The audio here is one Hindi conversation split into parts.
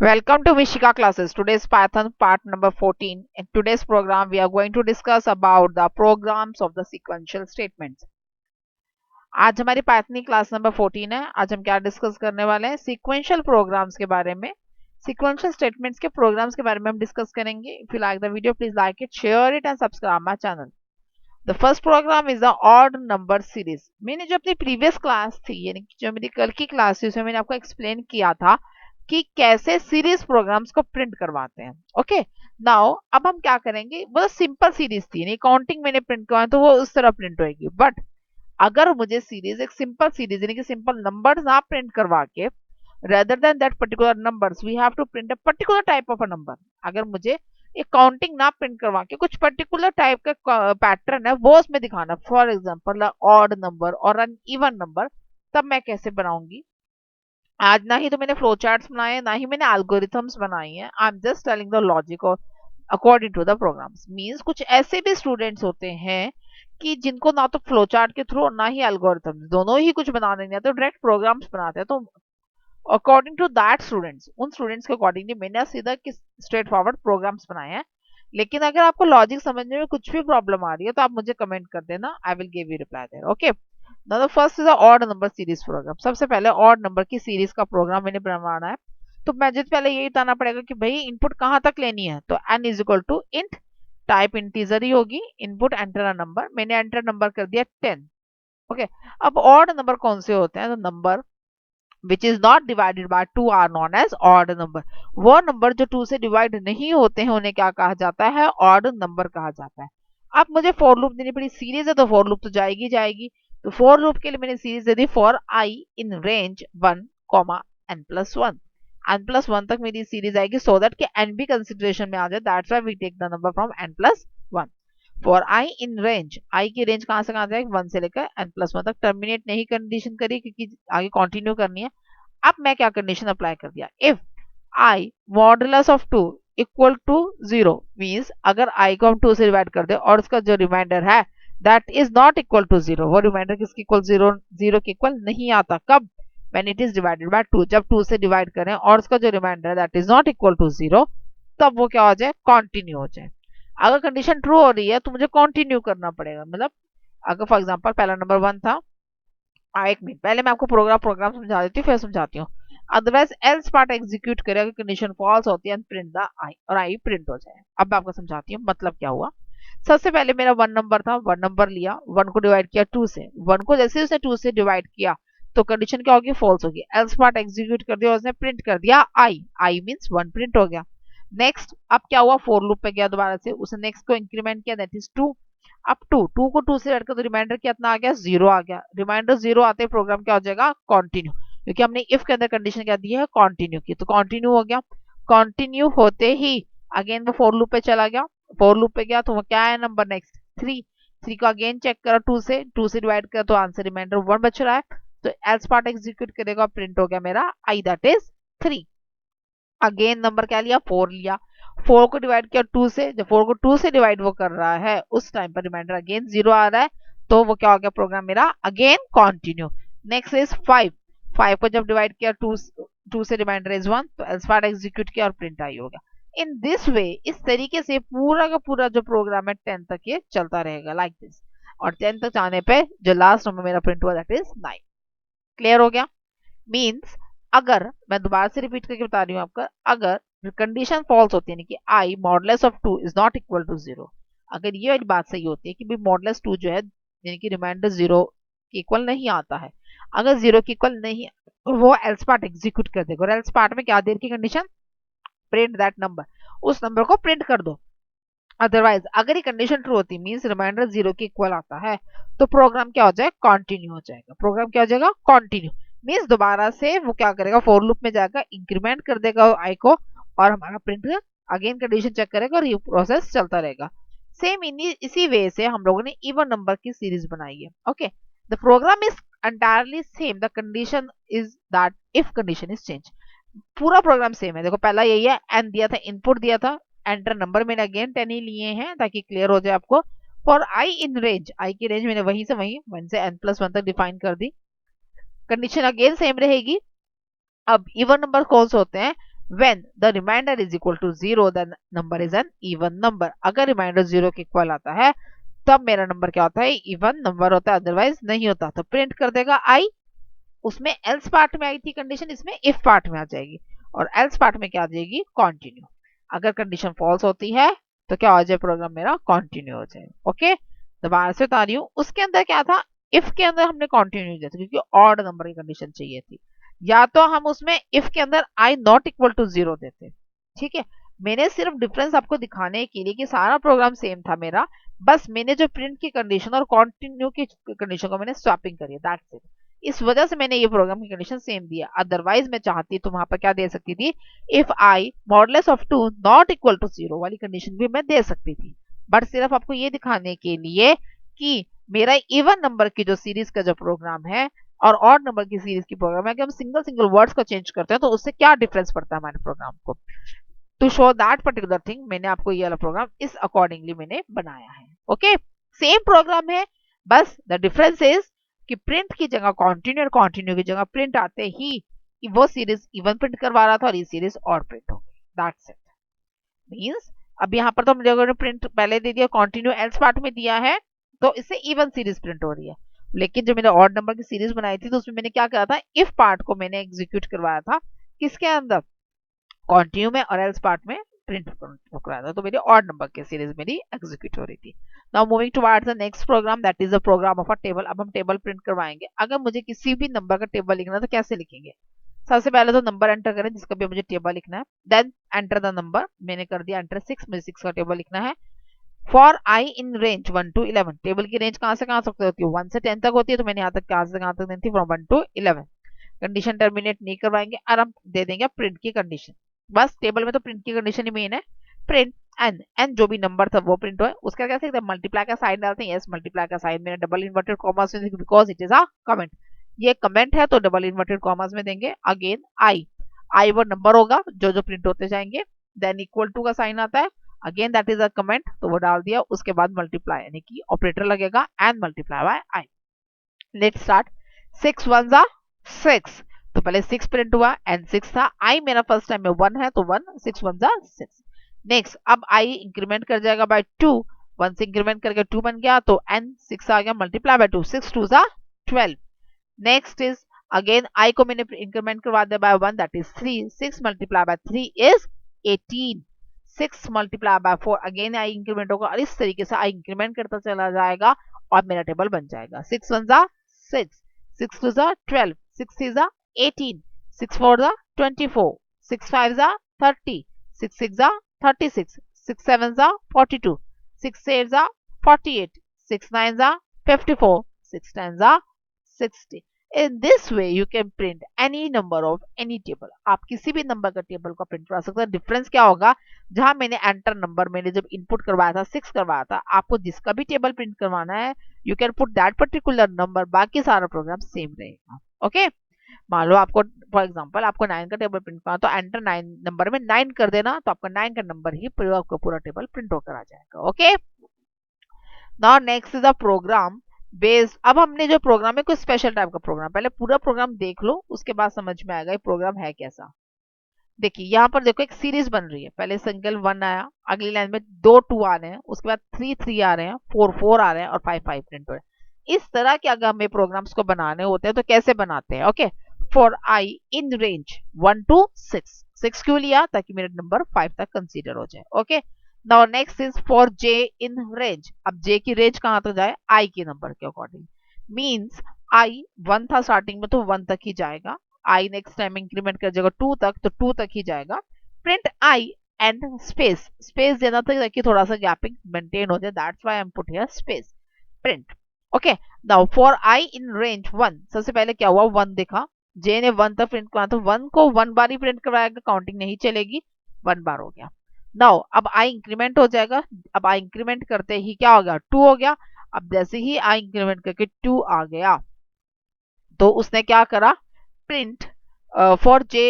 Welcome to Mishika classes. Today's Python part number 14. In today's program, we are going to discuss about the programs of the sequential statements. आज हमारी पाइथन की क्लास नंबर 14 है। आज हम क्या डिस्कस करने वाले हैं? सीक्वेंशियल प्रोग्राम्स के बारे में, सीक्वेंशियल स्टेटमेंट्स के प्रोग्राम्स के बारे में हम डिस्कस करेंगे। If you like the video, please like it, share it and subscribe my channel. The first program is the odd number series. मैंने जो अपनी प्रीवियस क्लास थी, यानी कि जो मेरी कल की क्लास थी, उसमें मैंने आपको एक्सप्लेन किया था कि कैसे सीरीज प्रोग्राम्स को प्रिंट करवाते हैं। ओके, नाउ अब हम क्या करेंगे, वो सिंपल सीरीज थी, यानी काउंटिंग मैंने प्रिंट करवाया तो वो उस तरह प्रिंट होगी। बट अगर मुझे सीरीज, एक सिंपल सीरीज यानी कि सिंपल नंबर्स ना प्रिंट करवा के, rather than that particular numbers we have to print a particular type of a number। अगर मुझे एक काउंटिंग ना प्रिंट करवा के कुछ पर्टिकुलर टाइप का पैटर्न है वो उसमें दिखाना, फॉर एग्जांपल ऑड नंबर और अन इवन नंबर, तब मैं कैसे बनाऊंगी? आज ना ही तो मैंने फ्लो चार्ट्स बनाए हैं, ना ही मैंने एल्गोरिथम्स बनाई हैं। I am just telling the logic और according to the programs. Means कुछ ऐसे भी स्टूडेंट्स होते हैं कि जिनको ना तो फ्लो चार्ट के थ्रू और ना ही एल्गोरिथम्स, दोनों ही कुछ बनाने नहीं आते, डायरेक्ट प्रोग्राम्स बनाते हैं। तो अकॉर्डिंग टू दैट स्टूडेंट्स, उन स्टूडेंट्स के अकॉर्डिंगली मैंने सीधा स्ट्रेट फॉरवर्ड प्रोग्राम्स बनाए हैं। लेकिन अगर आपको लॉजिक समझने में कुछ भी प्रॉब्लम आ रही है तो आप मुझे कमेंट कर देना, I will give you reply there. Okay, now the first is odd number series program. सबसे पहले ऑड नंबर की सीरीज का प्रोग्राम मैंने बनाना है। तो मुझे पहले यही बताना पड़ेगा कि भाई इनपुट कहाँ तक लेनी है। तो n is equal to int, type integer ही होगी, इनपुट एंटर अ नंबर। मैंने एंटर नंबर कर दिया 10। ओके, अब ऑड नंबर कौन से होते हैं? तो number which is not divided by 2 are known as odd number। वो नंबर जो 2 से डिवाइड नहीं होते हैं उन्हें क्या कहा जाता है? ऑड नंबर कहा जाता है। अब मुझे फॉर लूप देनी पड़ी, सीरीज है तो फॉर लूप तो जाएगी जाएगी। तो फॉर लूप के लिए मैंने सीरीज दे दी for i in range 1 n+1। n+1 तक मेरी सीरीज आएगी, सो दैट कि n भी कंसिडरेशन में आ जाए। That's why we take the number from n+1। For i in range, i की रेंज कहां से कहां जाएगी? 1 से लेकर n+1 तक। टर्मिनेट नहीं कंडीशन करी क्योंकि आगे कंटिन्यू करनी है। अब मैं क्या कंडीशन अप्लाई कर दिया, if I modulus of 2 equal to 0, means अगर आई को हम 2 से डिवाइड कर दे और उसका जो रिमाइंडर है that is not equal to 0, वो रिमाइंडर किसकी इक्वल? 0 के इक्वल नहीं आता। कब? When it is divided by 2। जब 2 से डिवाइड करें और उसका जो रिमाइंडर है that is not equal to 0, तब वो क्या हो जाए? कंटिन्यू हो जाए। अगर कंडीशन ट्रू हो रही है तो मुझे कंटिन्यू करना पड़ेगा। मतलब अगर फॉर एग्जांपल पहला नंबर 1 था, एक मिनट पहले मैं आपको प्रोग्राम प्रोग्राम समझा देती हूँ, फिर समझाती हूँ। अदरवाइज एल्स पार्ट एग्जीक्यूट करेगा, कंडीशन फॉल्स होती है, प्रिंट द आई, और आई प्रिंट हो जाए। अब मैं आपको समझाती हूँ मतलब क्या हुआ। सबसे पहले मेरा 1 नंबर था, 1 नंबर लिया, 1 को डिवाइड किया 2 से। 1 को जैसे उसने 2 से डिवाइड किया तो कंडीशन क्या होगी? फॉल्स होगी। एल्स पार्ट एग्जीक्यूट कर दिया, उसने प्रिंट कर दिया आई, आई मींस 1 प्रिंट हो गया। नेक्स्ट अब क्या हुआ? फोर लूप पे गया दोबारा से, उसने नेक्स्ट को इंक्रीमेंट किया, दैट इज 2। अब 2 को 2 से ऐड कर तो रिमाइंडर कितना आ गया? 0 आ गया। रिमाइंडर 0 आते ही प्रोग्राम क्या हो जाएगा? कंटिन्यू, क्योंकि हमने इफ के अंदर कंडीशन क्या दी है? कंटिन्यू की, तो कंटिन्यू हो गया। कंटिन्यू होते ही अगेन वो फोर लूप पे चला गया। फोर लूप पे गया तो वो क्या है? Number next 3। 3 को अगेन चेक करा, 2 से डिवाइड करा तो आंसर रिमाइंडर 1 बच रहा है। तो एल्स पार्ट एग्जीक्यूट करेगा, प्रिंट हो गया मेरा आई, दैट इज 3। अगेन नंबर क्या लिया? 4 लिया। 4 को डिवाइड किया 2 से, जब 4 को 2 से डिवाइड वो कर रहा है उस टाइम पर रिमाइंडर अगेन 0 आ रहा है, तो वो क्या हो गया? प्रोग्राम मेरा अगेन कंटिन्यू। Next is 5। 5 को जब डिवाइड किया 2 से, रिमाइंडर इज 1, तो एल्स पार्ट एग्जीक्यूट किया और प्रिंट आई हो गया। इन दिस वे, इस तरीके से पूरा का पूरा जो प्रोग्राम है 10 तक ये चलता रहेगा लाइक दिस। और 10 तक जाने पे जो लास्ट नंबर मेरा प्रिंट हुआ दैट इज 9। क्लियर हो गया? मीन्स अगर मैं दोबारा से रिपीट करके बता रही हूँ आपका, अगर कंडीशन फॉल्स होती है कि i modulus of 2 is not equal to 0, अगर ये वाली बात सही होती है कि भाई मॉडुलस 2 जो है यानी कि रिमाइंडर 0 के इक्वल नहीं आता है, अगर 0 के इक्वल नहीं, वो एल्स पार्ट एग्जीक्यूट कर देगा। और एल्स पार्ट में क्या देर की कंडीशन? प्रिंट दैट नंबर, उस नंबर को प्रिंट कर दो। अदरवाइज अगर ये कंडीशन ट्रू होती मींस रिमाइंडर 0 के इक्वल आता है, तो प्रोग्राम क्या हो जाए? कंटिन्यू हो जाएगा। प्रोग्राम क्या हो जाएगा? कंटिन्यू मींस दोबारा से वो क्या करेगा? फॉर लूप में जाएगा, इंक्रीमेंट कर देगा आई को, और हमारा प्रिंट अगेन कंडीशन चेक करेगा और ये प्रोसेस चलता रहेगा। सेम इसी वे से हम लोगों ने इवन नंबर की सीरीज बनाई है। Okay, the program is entirely same, the condition is that if condition is change. पूरा प्रोग्राम सेम है। देखो पहला यही है, एन दिया था, इनपुट दिया था, एंटर नंबर मैंने अगेन 10 ही लिए हैं ताकि क्लियर हो जाए आपको। For i in range, i की रेंज मैंने वहीं से वहीं 1 से n+1 तक डिफाइन कर दी। कंडीशन अगेन सेम रहेगी। अब इवन नंबर कौन से होते हैं? When the remainder is equal to 0 then number is an even number. अगर रिमाइंडर 0 के इक्वल आता है तब मेरा नंबर क्या होता है, इवन नंबर होता है, अदरवाइज नहीं होता। तो प्रिंट कर देगा आई, उसमें एल्स पार्ट में आई थी कंडीशन, इसमें इफ पार्ट में आ जाएगी, और एल्स पार्ट में क्या आ जाएगी, कंटिन्यू। अगर कंडीशन फॉल्स होती है तो क्या हो जाए, प्रोग्राम मेरा कंटिन्यू हो जाए। ओके, दोबारा से बता रही हूँ, उसके अंदर क्या था, इफ के अंदर हमने कंटिन्यू दिया था क्योंकि ऑड नंबर की कंडीशन चाहिए थी, या तो हम उसमें इफ के अंदर आई नॉट इक्वल टू 0 देते। ठीक है, मैंने सिर्फ डिफरेंस आपको दिखाने के लिए कि सारा प्रोग्राम सेम था मेरा, बस मैंने जो प्रिंट की कंडीशन और कंटिन्यू की कंडीशन को मैंने स्वैपिंग करी है, दैट्स इट। इस वजह से मैंने ये प्रोग्राम की कंडीशन सेम दिया, अदरवाइज मैं चाहती तो वहां पर क्या दे सकती थी, if I modulus of 2 not equal to 0 वाली कंडीशन भी मैं दे सकती थी। बट सिर्फ आपको ये दिखाने के लिए कि मेरा इवन नंबर की जो सीरीज का जो प्रोग्राम है और ऑड नंबर की सीरीज की प्रोग्राम है कि हम सिंगल सिंगल वर्ड्स को चेंज करते हैं तो उससे क्या डिफरेंस पड़ता है हमारे प्रोग्राम को, to show that particular thing मैंने आपको ये वाला प्रोग्राम इस अकॉर्डिंगली मैंने बनाया है। ओके, सेम प्रोग्राम है, बस द डिफरेंस इज कि प्रिंट की जगह कंटिन्यू और कंटिन्यू की जगह प्रिंट आते ही वो सीरीज इवन प्रिंट करवा रहा था और ये सीरीज और प्रिंट हो गई, दैट्स इट। मींस अब यहाँ पर तो मुझे प्रिंट पहले दे दिया, कंटिन्यू एल्स पार्ट में दिया है, तो इससे इवन सीरीज प्रिंट हो रही है। लेकिन जो मैंने ऑड नंबर की सीरीज बनाई थी तो उसमें मैंने क्या करा था, इफ पार्ट को मैंने एग्जीक्यूट करवाया था किसके अंदर, कंटिन्यू में, और एल्स पार्ट में प्रिंट कराया था, तो मेरी ऑड नंबर की सीरीज मेरी एग्जीक्यूट हो रही थी। Now moving towards the next program, that is the program of a table. अब हम टेबल प्रिंट करवाएंगे। अगर मुझे किसी भी नंबर का टेबल लिखना है तो कैसे लिखेंगे, सबसे पहले तो नंबर एंटर करें जिसका भी मुझे टेबल लिखना है, देन एंटर द नंबर, मैंने कर दिया एंटर 6, मुझे 6 का टेबल लिखना है। For i in range 1 to 11, table की रेंज कहां से कहां तक होती है, 1 से 10 तक होती है, तो मैंने यहाँ तक कहां से कहां तक दी थी, फ्रॉम 1 to 11। कंडीशन टर्मिनेट नहीं करवाएंगे और हम दे देंगे प्रिंट की कंडीशन। बस टेबल में तो प्रिंट की कंडीशन ही मेन है, प्रिंट एन, एन जो भी नंबर था वो प्रिंट हो। उसका क्या सकते हैं, मल्टीप्लाई का साइन डालते हैं, यस मल्टीप्लाई का साइन मैंने डबल इन्वर्टेड कॉमास में, because it is a comment, ये कमेंट है तो डबल इन्वर्टेड कॉमास में देंगे। अगेन आई वो नंबर होगा जो जो प्रिंट होते जाएंगे, देन इक्वल टू का साइन आता है, again that is a comment तो वो डाल दिया, उसके बाद मल्टीप्लाई यानी कि ऑपरेटर लगेगा and multiply by I. Let's start, 6 1 जा 6, तो पहले 6 प्रिंट हुआ एंड 6 था, आई मेरा फर्स्ट टाइम में 1 है तो 1, 6 1 जा 6। नेक्स्ट अब आई इंक्रीमेंट कर जाएगा बाय 2, 1 से इंक्रीमेंट करके 2 बन गया तो एन 6 आ गया, मल्टीप्लाई बाय 2, 6 2 जा 12। नेक्स्ट इज अगेन आई को मैंने इंक्रीमेंट करवा दिया by 1 that is 3, 6 multiply by 3 is 18, 6 multiply by 4 again I increment होगा, और इस तरीके से आई इंक्रीमेंट करता चला जाएगा और मेरा टेबल बन जाएगा। 6 1 जा 6, 6 2 जा 12, 6 3 जा 18, 6 4 जा 24, 6 5 जा 30, 6 6 जा 36, 6 7 जा 42, 6 8 जा 48, 6 9 जा 54, 6 10 जा 60। In this way you can print any number of any table, आप किसी भी नंबर का टेबल को प्रिंट करा सकते हैं। डिफरेंस क्या होगा, जहां मैंने एंटर नंबर मैंने जब इनपुट करवाया था 6 करवाया था, आपको जिसका भी टेबल प्रिंट करवाना है you can put that particular number, बाकी सारा प्रोग्राम सेम रहेगा। ओके, मान लो आपको फॉर एग्जांपल आपको 9 का टेबल प्रिंट करना तो एंटर 9 नंबर में 9 कर देना, तो आपका 9 का नंबर ही पूरा आपका पूरा टेबल प्रिंट होकर आ जाएगा। Okay, now next is a program based. अब हमने जो प्रोग्राम है कोई स्पेशल टाइप का प्रोग्राम, पहले पूरा प्रोग्राम देख लो उसके बाद समझ में आएगा ये प्रोग्राम है कैसा। देखिए यहाँ पर देखो एक सीरीज बन रही है, पहले सिंगल 1 आया, अगली लाइन में 2 2 आ रहे हैं, उसके बाद 3 3 आ रहे हैं, 4 4 आ रहे हैं और 5 5 प्रिंट हो रहे हैं। इस तरह के अगर हमें प्रोग्राम्स को बनाने होते हैं तो कैसे बनाते हैं। Okay, for i in range 1 to 6, 6 क्यों लिया, ताकि मेरा नंबर 5 तक कंसीडर हो जाए। Okay, now next is for J in range, अब जे की रेंज कहां तक जाए, आई के नंबर के अकॉर्डिंग, मींस आई 1 था स्टार्टिंग में तो 1 तक ही जाएगा, आई नेक्स्ट टाइम इंक्रीमेंट कर जाएगा 2 तक तो 2 तक ही जाएगा। Print I and space, space देना था ताकि थोड़ा सा गैपिंग मेंटेन हो जाए, that's why I am put here space print. Okay, now for i in range 1, सबसे पहले क्या हुआ 1 देखा, जे ने 1 तक प्रिंट करवाया तो 1 को 1 बार ही प्रिंट करवाएगा, काउंटिंग नहीं चलेगी, 1 बार हो गया। नाउ अब आई इंक्रीमेंट हो जाएगा, अब आई इंक्रीमेंट करते ही क्या हो गया 2 हो गया, अब जैसे ही आई इंक्रीमेंट करके 2 आ गया तो उसने क्या करा, print for J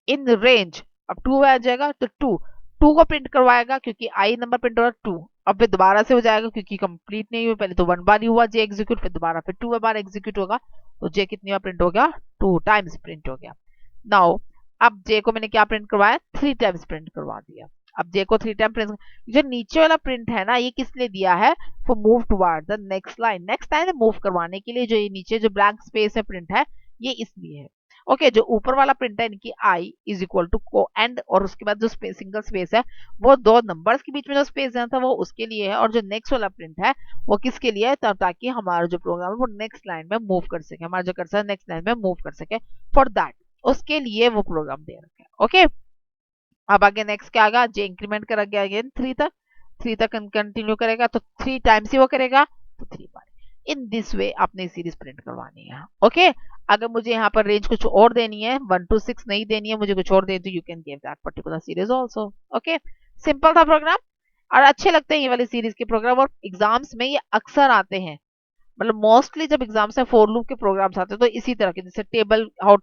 in range, अब 2 आ जाएगा तो 2 2 को प्रिंट करवाएगा क्योंकि आई नंबर प्रिंट हो रहा है 2, अब फिर दोबारा से हो जाएगा क्योंकि कंप्लीट नहीं हुआ, पहले तो 1 बार ही हुआ जे एग्जीक्यूट, फिर दोबारा फिर 2 बार एग्जीक्यूट होगा तो जे कितनी बार प्रिंट हो गया, 2 टाइम्स प्रिंट हो गया। नाउ अब जे को मैंने क्या प्रिंट करवाया, 3 टाइम्स प्रिंट करवा दिया। अब जे को 3 टाइम प्रिंट, जो नीचे वाला प्रिंट है ना, ये किस लिए दिया है, for move toward the next line, next line move करवाने के लिए। जो ये नीचे जो ब्लैंक स्पेस है प्रिंट है, ये इसलिए है। ओके, जो ऊपर वाला प्रिंट है इनकी आई इज इक्वल टू को एंड, और उसके बाद जो सिंगल स्पेस है वो दो नंबर्स के बीच में जो स्पेस देना था वो उसके लिए है, और जो नेक्स्ट वाला प्रिंट है वो किसके लिए है, तब ताकि हमारा जो प्रोग्राम है वो नेक्स्ट लाइन में मूव कर सके, हमारा जो कर्सर नेक्स्ट लाइन में मूव कर सके, फॉर दैट, उसके लिए वो प्रोग्राम दे रखा है। ओके, अब आगे नेक्स्ट क्या आएगा, जे इंक्रीमेंट कर गया अगेन 3 तक कंटिन्यू करेगा, तो 3 टाइम्स ही वो करेगा, तो 3 बार। इन दिस वे आपने सीरीज प्रिंट करवानी है। ओके, अगर मुझे यहाँ पर रेंज कुछ और देनी है, 1 to 6 नहीं देनी है, मुझे कुछ और देनी, तो you can give that particular series also. Okay, simple था प्रोग्राम, और अच्छे लगते हैं ये वाली सीरीज के प्रोग्राम, और एग्जाम्स में ये अक्सर आते हैं। मतलब मोस्टली जब एग्जाम्स में फॉर लूप के प्रोग्राम्स आते हैं तो इसी तरह के, जैसे table, how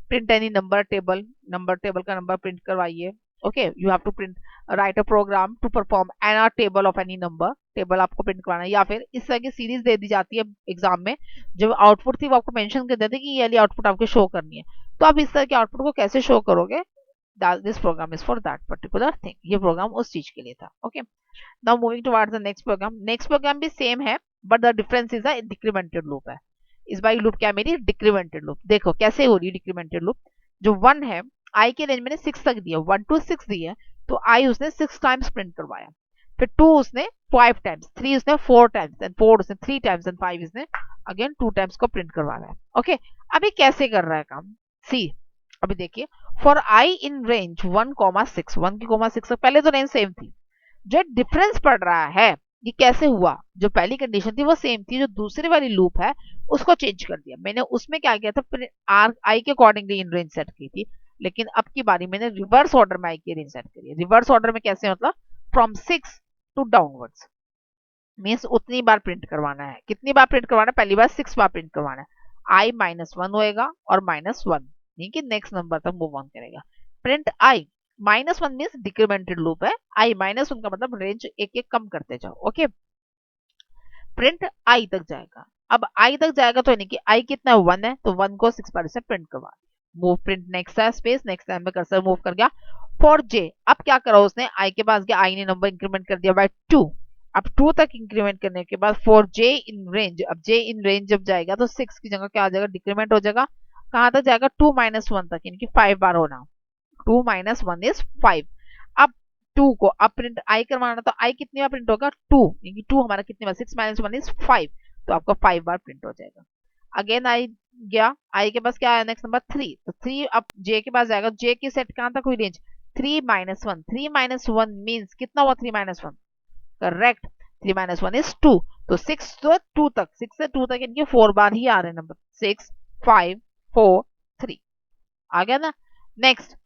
print any number table, number table का नंबर प्रिंट करवाइए। Okay, you have to print write a program to perform an R table of any number, table आपको प्रिंट करवाना है। या फिर इस तरह की सीरीज दे दी जाती है एग्जाम में, जो आउटपुट थी वो आपको मेंशन कर देते कि ये वाली आउटपुट आपको शो करनी है, तो आप इस तरह के आउटपुट को कैसे शो करोगे, this program is for that particular thing, ये प्रोग्राम उस चीज के लिए था। Okay, now moving towards the next program. Next program भी सेम है, but the difference is the decremented loop है। इस बार लूप क्या है मेरी, डिक्रीमेंटेड लूप। देखो कैसे हो रही है डिक्रीमेंटेड लूप, जो 1 है, आई के रेंज मैंने 6 तक दिया, 1 to 6 दिया, तो आई उसने 6 टाइम्स प्रिंट करवाया, फिर 2 उसने 5 टाइम्स, 3 उसने 4 टाइम्स, एंड 4 उसने 3 टाइम्स, एंड 5 इसने अगेन 2 टाइम्स को प्रिंट करवा रहा है। ओके, अभी कैसे कर रहा है काम, सी, अभी देखिए, फॉर आई इन रेंज 1,6, 1 की 6 पहले तो रेंज सेम थी, जो डिफरेंस पड़ रहा है ये कैसे हुआ, जो पहली कंडीशन थी वो सेम थी, जो दूसरी वाली लूप है उसको चेंज कर दिया मैंने। उसमें क्या किया था, आर आई के अकॉर्डिंगली इन रेंज सेट की थी, लेकिन अब की बारी मैंने रिवर्स ऑर्डर में आई की रेंज सेट करी है। रिवर्स ऑर्डर में कैसे, मतलब फ्रॉम 6 टू डाउनवर्ड्स, मीन्स उतनी बार प्रिंट करवाना है। कितनी बार प्रिंट करवाना है, पहली बार 6 बार प्रिंट करवाना है, आई -1 होएगा और -1, नहीं कि नेक्स्ट नंबर तक मूव ऑन करेगा। प्रिंट आई -1 मीन्स डिक्रीमेंटेड लूप है, आई -1 का मतलब रेंज एक एक कम करते जाओ। ओके, प्रिंट आई तक जाएगा, अब आई तक जाएगा तो यानी कि आई कितना 1 है, तो 1 को 6 बार से प्रिंट करवा दिया। मूव प्रिंट नेक्स्ट है स्पेस, नेक्स्ट टाइम में कर्सर मूव कर गया। फॉर जे, अब क्या करा उसने, आई के पास गया, आई ने नंबर इंक्रीमेंट कर दिया बाय 2, अब 2 तक इंक्रीमेंट करने के बाद फॉर जे इन रेंज, अब जे इन रेंज जब जाएगा तो 6 की जगह क्या आ जाएगा, डिक्रीमेंट हो जाएगा, कहां तक जाएगा, 2 -1 तक, यानी कि 5 बार होना, 2 -1 इज 5। अब 2 को अब प्रिंट आई करवाना, तो आई कितनी बार प्रिंट होगा, 2, यानी 2 हमारा कितनी बार, 6 -1 इज 5, तो आपका 5 बार प्रिंट हो जाएगा। अगेन आई गया, आई के पास क्या आया, नेक्स्ट नंबर 3, तो 3 अब जे के पास जाएगा, जे की सेट कहां तक हुई रेंज, 3 -1, 3 -1 मीन्स कितना हुआ, 3 -1, करेक्ट, 3 -1 इज 2, तो 6 तो 2 तक, 6 से 2 तक इनके 4 बार ही आ रहे हैं नंबर, 6 5 4 3, आ गया ना। नेक्स्ट,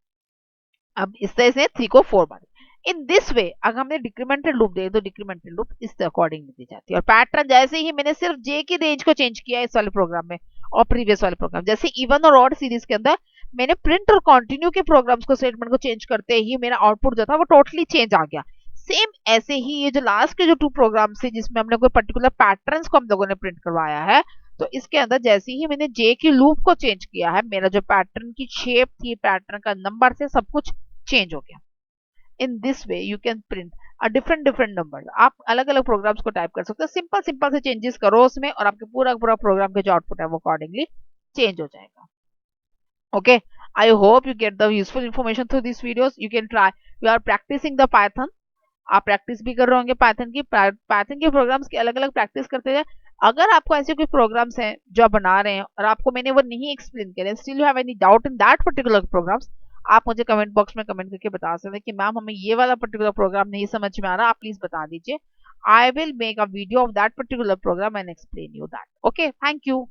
अब इस तरह से 3 को 4 बार, इन दिस वे अगर हमने डिक्रीमेंटेड लूप दे तो डिक्रीमेंटेड लूप इस अकॉर्डिंग दी जाती है। और पैटर्न जैसे ही मैंने सिर्फ जे की रेंज को चेंज किया इस वाले प्रोग्राम में और प्रीवियस वाले प्रोग्राम, जैसे इवन और ऑड सीरीज के अंदर मैंने प्रिंट और कंटिन्यू के प्रोग्राम्स को स्टेटमेंट को चेंज करते ही मेरा आउटपुट जो था वो टोटली चेंज आ गया। सेम ऐसे ही ये जो लास्ट के जो 2 प्रोग्राम्स थे जिसमें हमने कोई पर्टिकुलर पैटर्न्स को हम लोगों ने प्रिंट करवाया है, तो इसके अंदर जैसे ही मैंने जे की लूप को चेंज किया है, मेरा जो पैटर्न की शेप थी, पैटर्न का नंबर से सब कुछ चेंज हो गया। In this way you can print a different number, आप अलग अलग प्रोग्राम्स को टाइप कर सकते हो, सिंपल सिंपल से चेंजेस करो उसमें और आपके पूरा पूरा प्रोग्राम का जो आउटपुट है वो अकॉर्डिंगली चेंज हो जाएगा। Okay, I hope you get the useful information through this videos, you can try, you are practising the Python, आप प्रैक्टिस भी कर रहे होंगे पाइथन के प्रोग्राम्स की अलग अलग प्रैक्टिस करते जाए। अगर आपको ऐसे कोई प्रोग्राम्स हैं जो आप बना रहे हैं और आपको मैंने वो नहीं एक्सप्लेन करे, still you have any doubt in that particular programs, आप मुझे कमेंट बॉक्स में कमेंट करके बता सकते हैं कि मैम हमें ये वाला पर्टिकुलर प्रोग्राम नहीं समझ में आ रहा, आप प्लीज बता दीजिए। I will make a video of that particular program and explain you that. Okay, thank you.